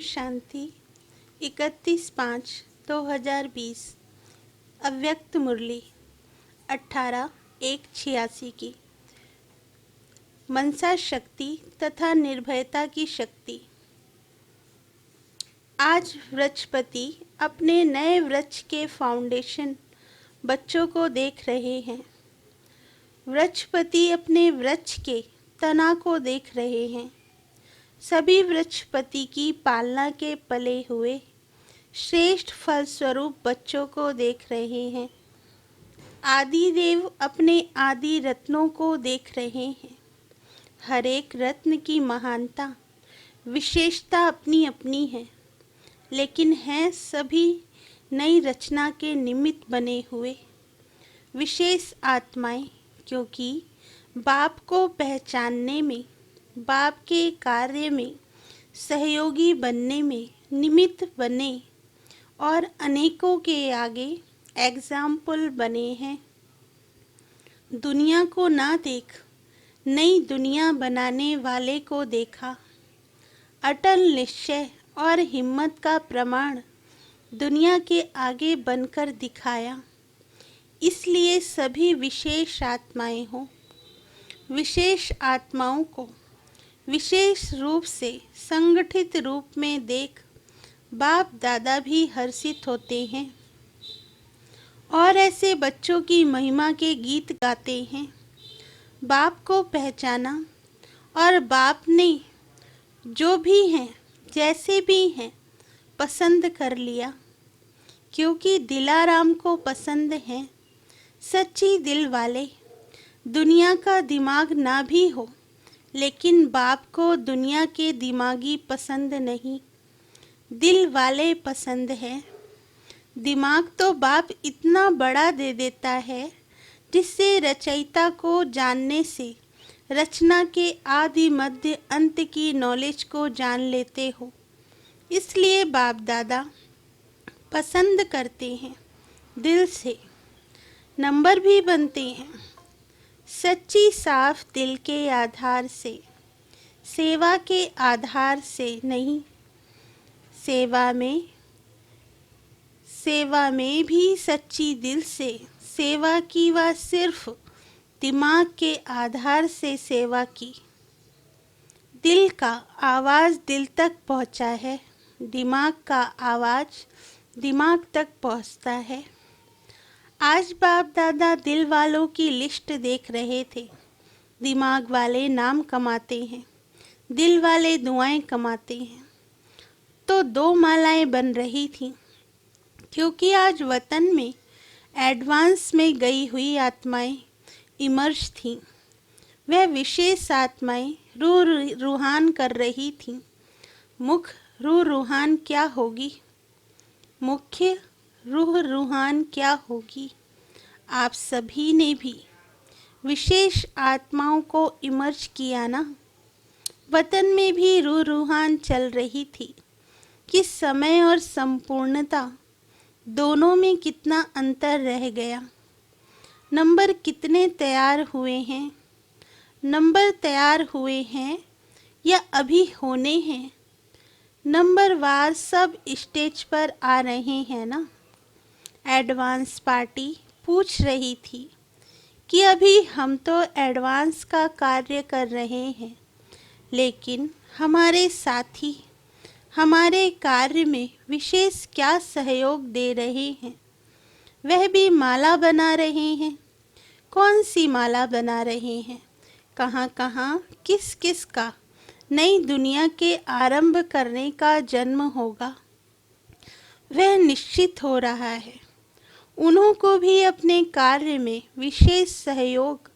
शांति 31/5/2020 अव्यक्त मुरली 18/1/86 की मनसा शक्ति तथा निर्भयता की शक्ति। आज वृक्षपति अपने नए वृक्ष के फाउंडेशन बच्चों को देख रहे हैं। वृक्षपति अपने वृक्ष के तना को देख रहे हैं। सभी वृक्षपति की पालना के पले हुए श्रेष्ठ फलस्वरूप बच्चों को देख रहे हैं। आदि देव अपने आदि रत्नों को देख रहे हैं। हर एक रत्न की महानता विशेषता अपनी अपनी है, लेकिन हैं सभी नई रचना के निमित्त बने हुए विशेष आत्माएं, क्योंकि बाप को पहचानने में, बाप के कार्य में सहयोगी बनने में निमित्त बने और अनेकों के आगे एग्जाम्पल बने हैं। दुनिया को ना देख नई दुनिया बनाने वाले को देखा। अटल निश्चय और हिम्मत का प्रमाण दुनिया के आगे बनकर दिखाया। इसलिए सभी विशेष आत्माएं हों। विशेष आत्माओं को विशेष रूप से संगठित रूप में देख बाप दादा भी हर्षित होते हैं और ऐसे बच्चों की महिमा के गीत गाते हैं। बाप को पहचाना और बाप ने जो भी हैं, जैसे भी हैं, पसंद कर लिया, क्योंकि दिलाराम को पसंद हैं सच्ची दिल वाले। दुनिया का दिमाग ना भी हो, लेकिन बाप को दुनिया के दिमागी पसंद नहीं, दिल वाले पसंद है। दिमाग तो बाप इतना बड़ा दे देता है जिससे रचयिता को जानने से रचना के आदि मध्य अंत की नॉलेज को जान लेते हो। इसलिए बाप दादा पसंद करते हैं, दिल से नंबर भी बनते हैं। सच्ची साफ दिल के आधार से, सेवा के आधार से नहीं। सेवा में भी सच्ची दिल से सेवा की व सिर्फ दिमाग के आधार से सेवा की। दिल का आवाज़ दिल तक पहुंचा है, दिमाग का आवाज़ दिमाग तक पहुंचता है। आज बाप दादा दिल वालों की लिस्ट देख रहे थे। दिमाग वाले नाम कमाते हैं, दिल वाले दुआएं कमाते हैं। तो दो मालाएं बन रही थीं, क्योंकि आज वतन में एडवांस में गई हुई आत्माएं इमर्ज थीं। वह विशेष आत्माएं रूह रूहान कर रही थीं। मुख रूह रूहान क्या होगी? मुख्य रूह रूहान क्या होगी? आप सभी ने भी विशेष आत्माओं को इमर्ज किया ना। वतन में भी रूह रूहान चल रही थी कि समय और संपूर्णता दोनों में कितना अंतर रह गया। नंबर कितने तैयार हुए हैं? नंबर तैयार हुए हैं या अभी होने हैं? नंबर वार सब स्टेज पर आ रहे हैं ना। एडवांस पार्टी पूछ रही थी कि अभी हम तो एडवांस का कार्य कर रहे हैं, लेकिन हमारे साथी हमारे कार्य में विशेष क्या सहयोग दे रहे हैं? वह भी माला बना रहे हैं। कौन सी माला बना रहे हैं? कहाँ कहाँ किस किस का नई दुनिया के आरंभ करने का जन्म होगा, वह निश्चित हो रहा है। उन्हों को भी अपने कार्य में विशेष सहयोग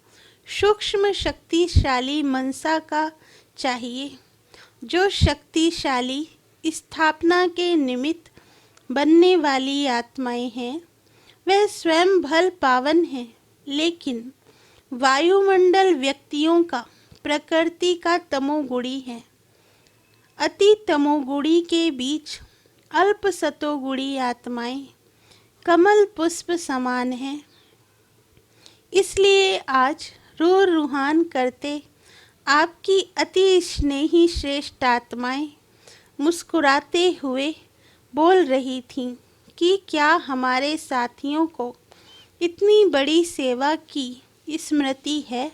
सूक्ष्म शक्तिशाली मनसा का चाहिए। जो शक्तिशाली स्थापना के निमित्त बनने वाली आत्माएं हैं, वह स्वयं भल पावन है, लेकिन वायुमंडल व्यक्तियों का प्रकृति का तमोगुणी है। अति तमोगुणी के बीच अल्प सतोगुणी आत्माएं कमल पुष्प समान हैं। इसलिए आज रूह रूहान करते आपकी अति स्नेही श्रेष्ठ आत्माएं मुस्कुराते हुए बोल रही थीं कि क्या हमारे साथियों को इतनी बड़ी सेवा की स्मृति है।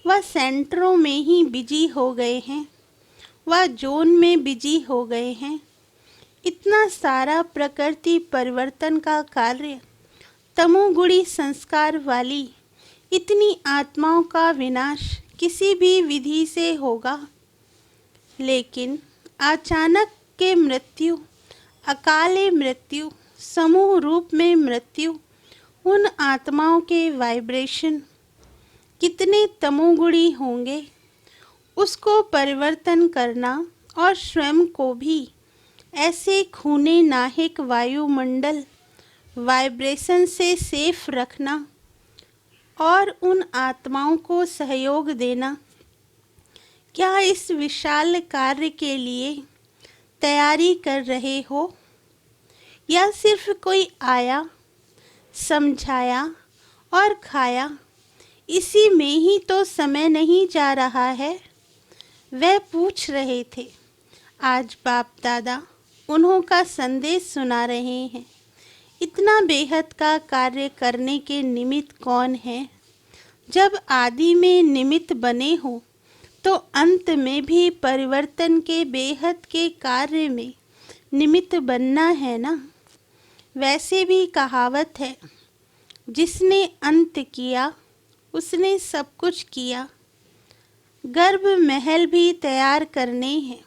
वह सेंटरों में ही बिजी हो गए हैं, वह जोन में बिजी हो गए हैं। इतना सारा प्रकृति परिवर्तन का कार्य, तमोगुणी संस्कार वाली इतनी आत्माओं का विनाश किसी भी विधि से होगा, लेकिन अचानक के मृत्यु, अकाले मृत्यु, समूह रूप में मृत्यु, उन आत्माओं के वाइब्रेशन कितने तमोगुणी होंगे, उसको परिवर्तन करना और स्वयं को भी ऐसे खूने नाहिक वायुमंडल वाइब्रेशन से सेफ रखना और उन आत्माओं को सहयोग देना। क्या इस विशाल कार्य के लिए तैयारी कर रहे हो, या सिर्फ कोई आया, समझाया और खाया, इसी में ही तो समय नहीं जा रहा है। वह पूछ रहे थे। आज बाप दादा उन्हों का संदेश सुना रहे हैं। इतना बेहद का कार्य करने के निमित्त कौन है। जब आदि में निमित्त बने हो तो अंत में भी परिवर्तन के बेहद के कार्य में निमित्त बनना है ना। वैसे भी कहावत है, जिसने अंत किया उसने सब कुछ किया। गर्भ महल भी तैयार करने हैं,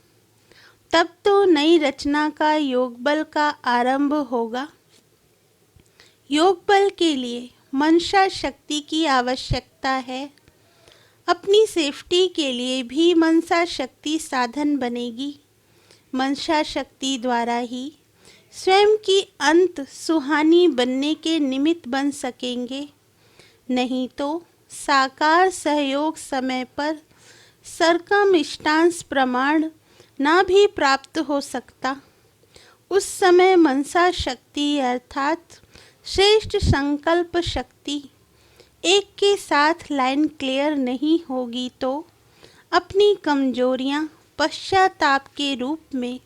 तब तो नई रचना का योग बल का आरंभ होगा। योग बल के लिए मनसा शक्ति की आवश्यकता है। अपनी सेफ्टी के लिए भी मनसा शक्ति साधन बनेगी। मनसा शक्ति द्वारा ही स्वयं की अंत सुहानी बनने के निमित्त बन सकेंगे। नहीं तो साकार सहयोग समय पर सर्कमस्टांस प्रमाण ना भी प्राप्त हो सकता। उस समय मनसा शक्ति अर्थात श्रेष्ठ संकल्प शक्ति एक के साथ लाइन क्लियर नहीं होगी तो अपनी कमजोरियां पश्चाताप के रूप में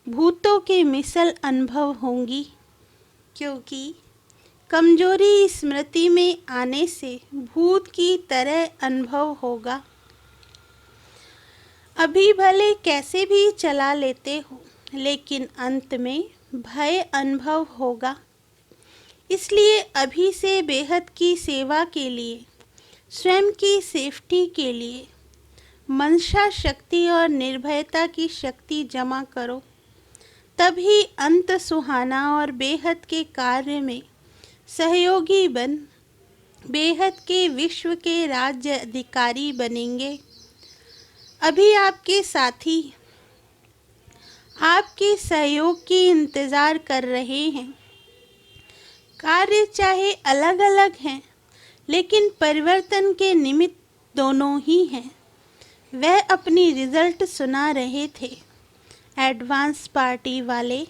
भूतों के मिसल अनुभव होंगी, क्योंकि कमजोरी स्मृति में आने से भूत की तरह अनुभव होगा। अभी भले कैसे भी चला लेते हो, लेकिन अंत में भय अनुभव होगा। इसलिए अभी से बेहद की सेवा के लिए, स्वयं की सेफ्टी के लिए मनसा शक्ति और निर्भयता की शक्ति जमा करो। तभी अंत सुहाना और बेहद के कार्य में सहयोगी बन बेहद के विश्व के राज्य अधिकारी बनेंगे। अभी आपके साथी आपके सहयोग की इंतज़ार कर रहे हैं। कार्य चाहे अलग अलग हैं, लेकिन परिवर्तन के निमित्त दोनों ही हैं। वह अपनी रिजल्ट सुना रहे थे। एडवांस पार्टी वाले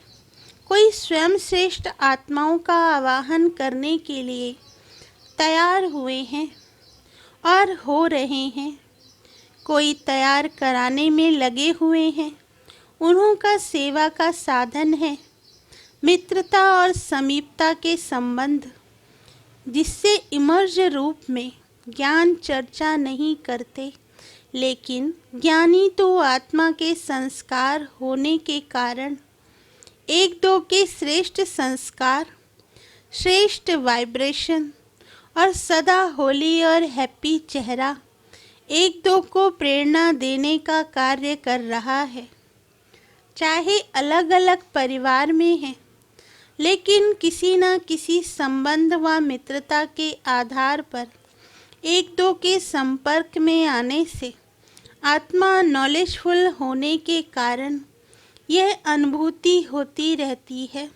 कोई स्वयं श्रेष्ठ आत्माओं का आवाहन करने के लिए तैयार हुए हैं और हो रहे हैं। कोई तैयार कराने में लगे हुए हैं। उन्हों का सेवा का साधन है मित्रता और समीपता के संबंध, जिससे इमर्ज रूप में ज्ञान चर्चा नहीं करते, लेकिन ज्ञानी तो आत्मा के संस्कार होने के कारण एक दो के श्रेष्ठ संस्कार, श्रेष्ठ वाइब्रेशन और सदा होली और हैप्पी चेहरा एक दो को प्रेरणा देने का कार्य कर रहा है। चाहे अलग अलग परिवार में है, लेकिन किसी न किसी संबंध व मित्रता के आधार पर एक दो के संपर्क में आने से आत्मा नॉलेजफुल होने के कारण यह अनुभूति होती रहती है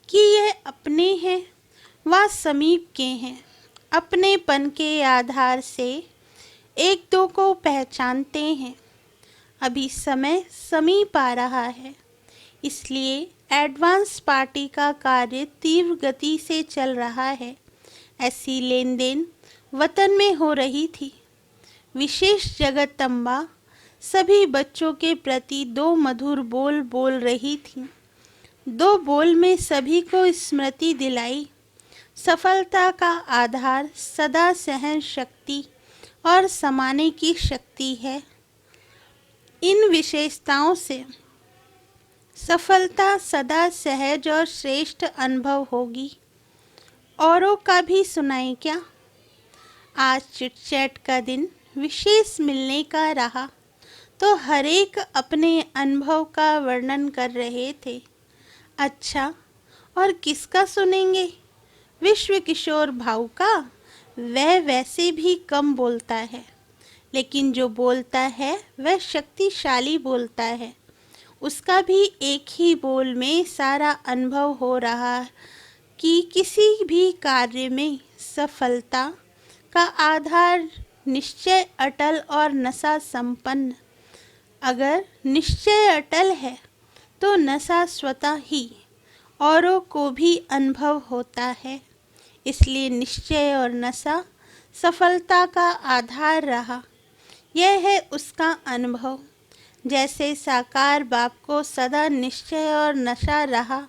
कि यह अपने हैं व समीप के हैं। अपनेपन के आधार से एक दो को पहचानते हैं। अभी समय समीप आ रहा है, इसलिए एडवांस पार्टी का कार्य तीव्र गति से चल रहा है। ऐसी लेन देन वतन में हो रही थी। विशेष जगतम्बा सभी बच्चों के प्रति 2 मधुर बोल बोल रही थी। 2 बोल में सभी को स्मृति दिलाई, सफलता का आधार सदा सहन शक्ति और समाने की शक्ति है। इन विशेषताओं से सफलता सदा सहज और श्रेष्ठ अनुभव होगी। औरों का भी सुनाएं क्या? आज चिट-चैट का दिन विशेष मिलने का रहा, तो हर एक अपने अनुभव का वर्णन कर रहे थे। अच्छा, और किसका सुनेंगे? विश्व किशोर भाऊ का। वह वैसे भी कम बोलता है, लेकिन जो बोलता है वह शक्तिशाली बोलता है। उसका भी एक ही बोल में सारा अनुभव हो रहा कि किसी भी कार्य में सफलता का आधार निश्चय अटल और नशा संपन्न। अगर निश्चय अटल है तो नशा स्वतः ही औरों को भी अनुभव होता है। इसलिए निश्चय और नशा सफलता का आधार रहा। यह है उसका अनुभव। जैसे साकार बाप को सदा निश्चय और नशा रहा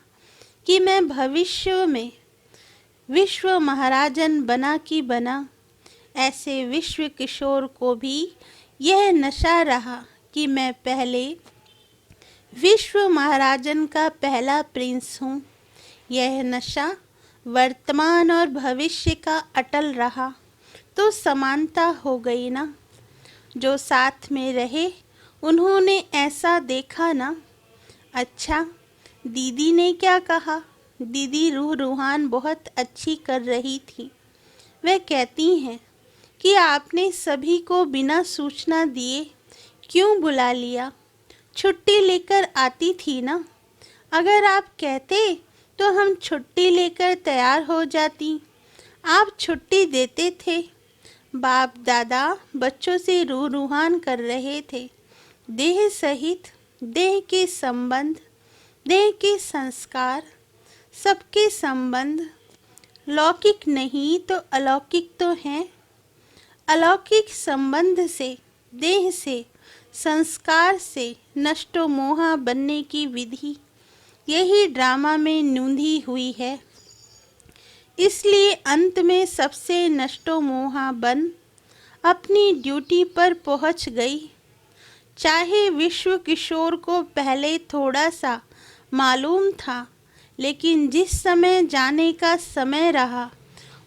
कि मैं भविष्य में विश्व महाराजन बना कि बना, ऐसे विश्व किशोर को भी यह नशा रहा कि मैं पहले विश्व महाराजन का पहला प्रिंस हूँ। यह नशा वर्तमान और भविष्य का अटल रहा, तो समानता हो गई ना। जो साथ में रहे उन्होंने ऐसा देखा ना। अच्छा, दीदी ने क्या कहा? दीदी रूह रूहान बहुत अच्छी कर रही थी। वह कहती हैं कि आपने सभी को बिना सूचना दिए क्यों बुला लिया? छुट्टी लेकर आती थी ना। अगर आप कहते तो हम छुट्टी लेकर तैयार हो जाती। आप छुट्टी देते थे। बाप दादा बच्चों से रूह रूहान कर रहे थे। देह सहित देह के संबंध, देह के संस्कार, सबके संबंध लौकिक नहीं तो अलौकिक तो हैं। अलौकिक संबंध से, देह से, संस्कार से नष्टो मोहा बनने की विधि यही ड्रामा में नूंधी हुई है। इसलिए अंत में सबसे नष्टो मोहा बन अपनी ड्यूटी पर पहुंच गई। चाहे विश्व किशोर को पहले थोड़ा सा मालूम था, लेकिन जिस समय जाने का समय रहा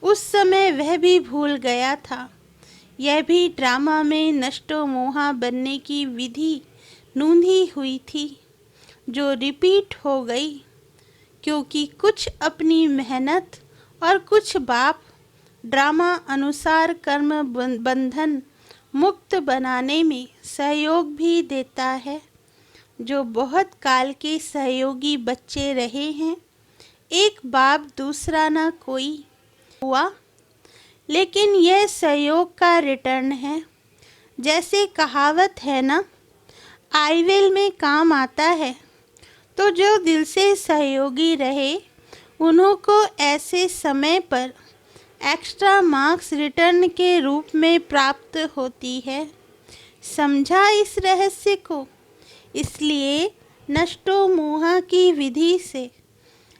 उस समय वह भी भूल गया था। यह भी ड्रामा में नष्टो मोहा बनने की विधि नूंधी हुई थी, जो रिपीट हो गई, क्योंकि कुछ अपनी मेहनत और कुछ बाप ड्रामा अनुसार कर्म बंधन मुक्त बनाने में सहयोग भी देता है। जो बहुत काल के सहयोगी बच्चे रहे हैं, एक बाप दूसरा ना कोई हुआ, लेकिन यह सहयोग का रिटर्न है। जैसे कहावत है ना, आईवेल में काम आता है। तो जो दिल से सहयोगी रहे उन्हों को ऐसे समय पर एक्स्ट्रा मार्क्स रिटर्न के रूप में प्राप्त होती है। समझा इस रहस्य को? इसलिए नष्टो मोहा की विधि से,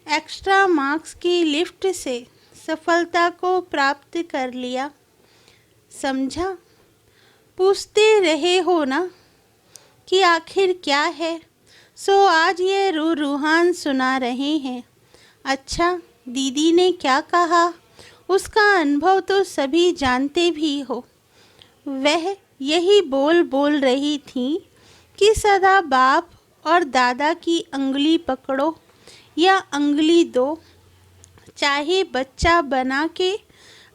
एक्स्ट्रा मार्क्स की लिफ्ट से सफलता को प्राप्त कर लिया। समझा? पूछते रहे हो ना कि आखिर क्या है, सो आज ये रूह रूहान सुना रहे हैं। अच्छा, दीदी ने क्या कहा? उसका अनुभव तो सभी जानते भी हो। वह यही बोल बोल रही थी कि सदा बाप और दादा की अंगुली पकड़ो या अंगुली दो। चाहे बच्चा बना के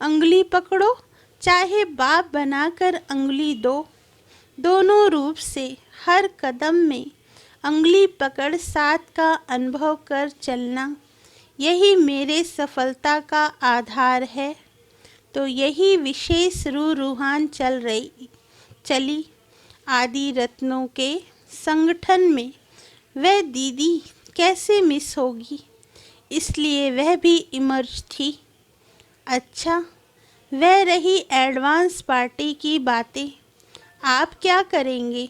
अंगुली पकड़ो, चाहे बाप बनाकर अंगुली दो। दोनों रूप से हर कदम में अंगुली पकड़ साथ का अनुभव कर चलना, यही मेरे सफलता का आधार है। तो यही विशेष रूह रूहान चली आदि रत्नों के संगठन में वह दीदी कैसे मिस होगी, इसलिए वह भी इमर्ज थी। अच्छा, वह रही एडवांस पार्टी की बातें। आप क्या करेंगे?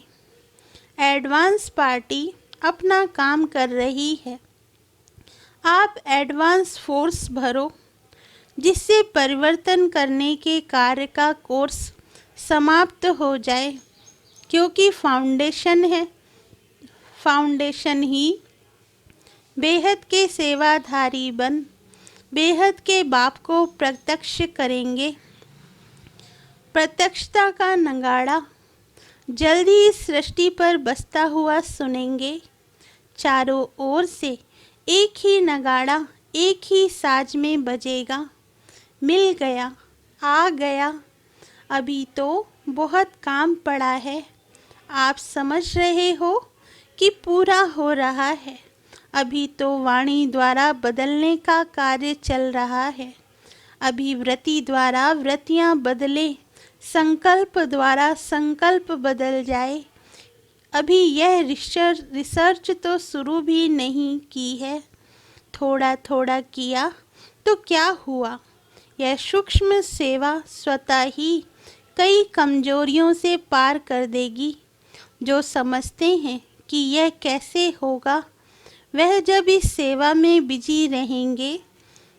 एडवांस पार्टी अपना काम कर रही है। आप एडवांस फोर्स भरो जिससे परिवर्तन करने के कार्य का कोर्स समाप्त हो जाए, क्योंकि फाउंडेशन है। फाउंडेशन ही बेहद के सेवाधारी बन बेहद के बाप को प्रत्यक्ष करेंगे। प्रत्यक्षता का नगाड़ा जल्दी इस सृष्टि पर बजता हुआ सुनेंगे। चारों ओर से एक ही नगाड़ा एक ही साज में बजेगा। मिल गया, आ गया, अभी तो बहुत काम पड़ा है। आप समझ रहे हो कि पूरा हो रहा है। अभी तो वाणी द्वारा बदलने का कार्य चल रहा है। अभी वृत्ति द्वारा वृत्तियाँ बदले, संकल्प द्वारा संकल्प बदल जाए। अभी यह रिसर्च तो शुरू भी नहीं की है। थोड़ा थोड़ा किया तो क्या हुआ। यह सूक्ष्म सेवा स्वतः ही कई कमजोरियों से पार कर देगी। जो समझते हैं कि यह कैसे होगा, वह जब इस सेवा में बिजी रहेंगे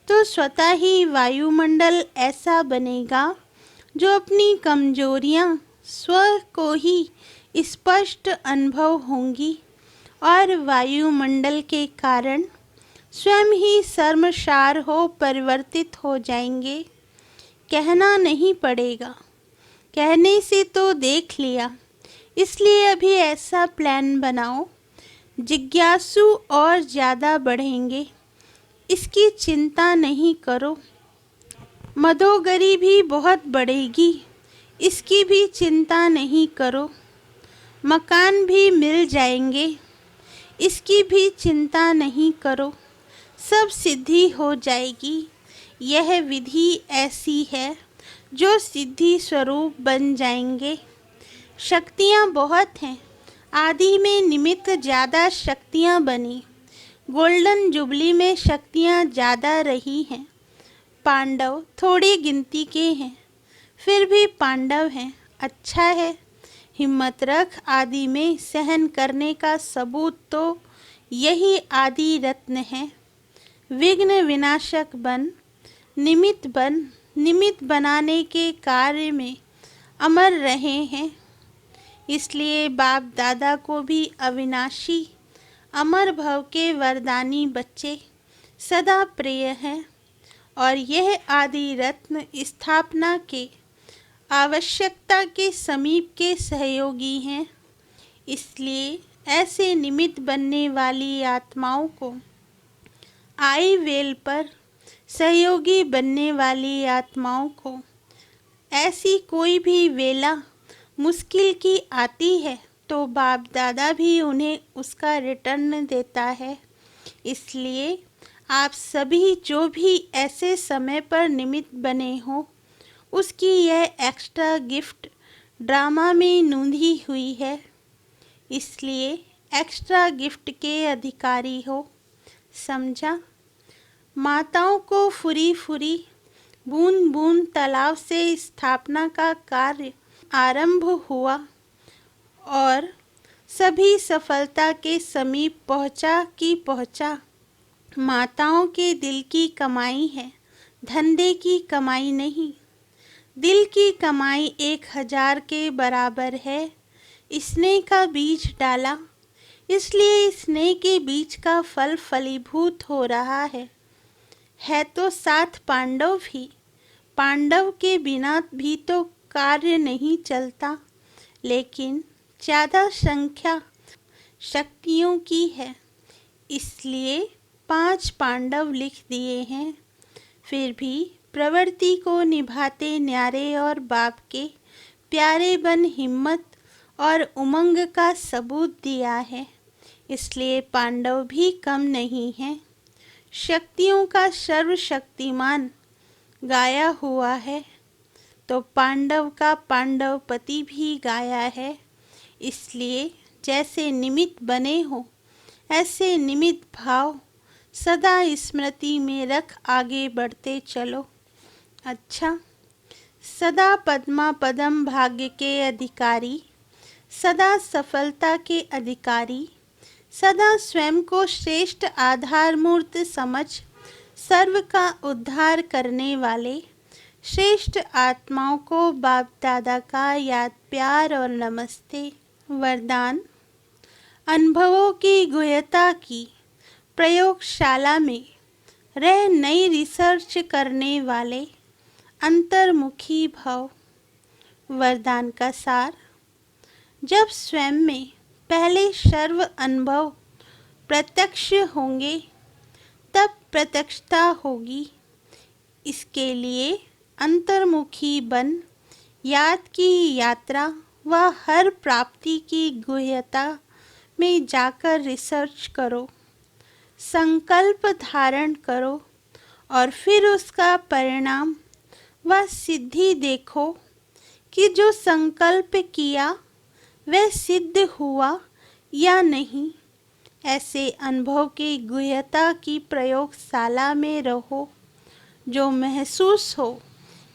तो स्वतः ही वायुमंडल ऐसा बनेगा जो अपनी कमजोरियां स्व को ही स्पष्ट अनुभव होंगी और वायुमंडल के कारण स्वयं ही शर्मसार हो परिवर्तित हो जाएंगे। कहना नहीं पड़ेगा, कहने से तो देख लिया। इसलिए अभी ऐसा प्लान बनाओ। जिज्ञासु और ज़्यादा बढ़ेंगे, इसकी चिंता नहीं करो। मदोगरी भी बहुत बढ़ेगी, इसकी भी चिंता नहीं करो। मकान भी मिल जाएंगे, इसकी भी चिंता नहीं करो। सब सिद्धि हो जाएगी। यह विधि ऐसी है जो सिद्धि स्वरूप बन जाएंगे। शक्तियाँ बहुत हैं। आदि में निमित्त ज़्यादा शक्तियाँ बनी। गोल्डन जुबली में शक्तियाँ ज़्यादा रही हैं। पांडव थोड़ी गिनती के हैं, फिर भी पांडव हैं। अच्छा है, हिम्मत रख। आदि में सहन करने का सबूत तो यही आदि रत्न है। विघ्न विनाशक बन, निमित्त बनाने के कार्य में अमर रहे हैं। इसलिए बाप दादा को भी अविनाशी अमर भव के वरदानी बच्चे सदा प्रिय हैं और यह आदि रत्न स्थापना के आवश्यकता के समीप के सहयोगी हैं। इसलिए ऐसे निमित्त बनने वाली आत्माओं को आई वेल पर सहयोगी बनने वाली आत्माओं को ऐसी कोई भी वेला मुश्किल की आती है तो बाप दादा भी उन्हें उसका रिटर्न देता है। इसलिए आप सभी जो भी ऐसे समय पर निमित्त बने हो, उसकी यह एक्स्ट्रा गिफ्ट ड्रामा में नोंधी हुई है। इसलिए एक्स्ट्रा गिफ्ट के अधिकारी हो। समझा। माताओं को फुरी फुरी बूंद बूंद तालाब से स्थापना का कार्य आरंभ हुआ और सभी सफलता के समीप पहुंचा। माताओं के दिल की कमाई है, धंधे की कमाई नहीं। दिल की कमाई 1000 के बराबर है। स्नेह का बीज डाला, इसलिए स्नेह के बीज का फल फलीभूत हो रहा है तो साथ पांडव भी। पांडव के बिना भी तो कार्य नहीं चलता, लेकिन ज़्यादा संख्या शक्तियों की है, इसलिए 5 पांडव लिख दिए हैं। फिर भी प्रवृत्ति को निभाते न्यारे और बाप के प्यारे बन हिम्मत और उमंग का सबूत दिया है। इसलिए पांडव भी कम नहीं हैं। शक्तियों का सर्वशक्तिमान गाया हुआ है तो पांडव का पांडवपति भी गाया है। इसलिए जैसे निमित्त बने हो, ऐसे निमित्त भाव सदा स्मृति में रख आगे बढ़ते चलो। अच्छा, सदा पद्मा पदम भाग्य के अधिकारी, सदा सफलता के अधिकारी, सदा स्वयं को श्रेष्ठ आधार मूर्त समझ सर्व का उद्धार करने वाले श्रेष्ठ आत्माओं को बाप दादा का याद प्यार और नमस्ते। वरदान। अनुभवों की गुह्यता की प्रयोगशाला में रह नई रिसर्च करने वाले अंतर्मुखी भव। वरदान का सार। जब स्वयं में पहले सर्व अनुभव प्रत्यक्ष होंगे तब प्रत्यक्षता होगी। इसके लिए अंतर्मुखी बन याद की यात्रा व हर प्राप्ति की गुह्यता में जाकर रिसर्च करो, संकल्प धारण करो और फिर उसका परिणाम व सिद्धि देखो कि जो संकल्प किया वह सिद्ध हुआ या नहीं। ऐसे अनुभव की गुह्यता की प्रयोगशाला में रहो, जो महसूस हो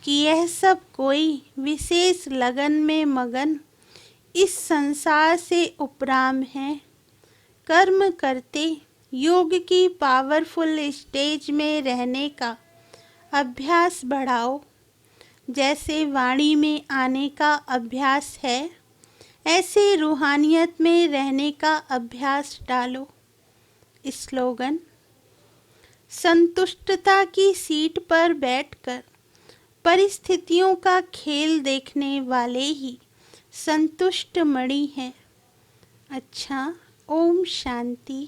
कि यह सब कोई विशेष लगन में मगन इस संसार से उपराम है। कर्म करते योग की पावरफुल स्टेज में रहने का अभ्यास बढ़ाओ। जैसे वाणी में आने का अभ्यास है, ऐसे रूहानियत में रहने का अभ्यास डालो। स्लोगन। संतुष्टता की सीट पर बैठकर परिस्थितियों का खेल देखने वाले ही संतुष्ट मणि हैं। अच्छा, ओम शांति।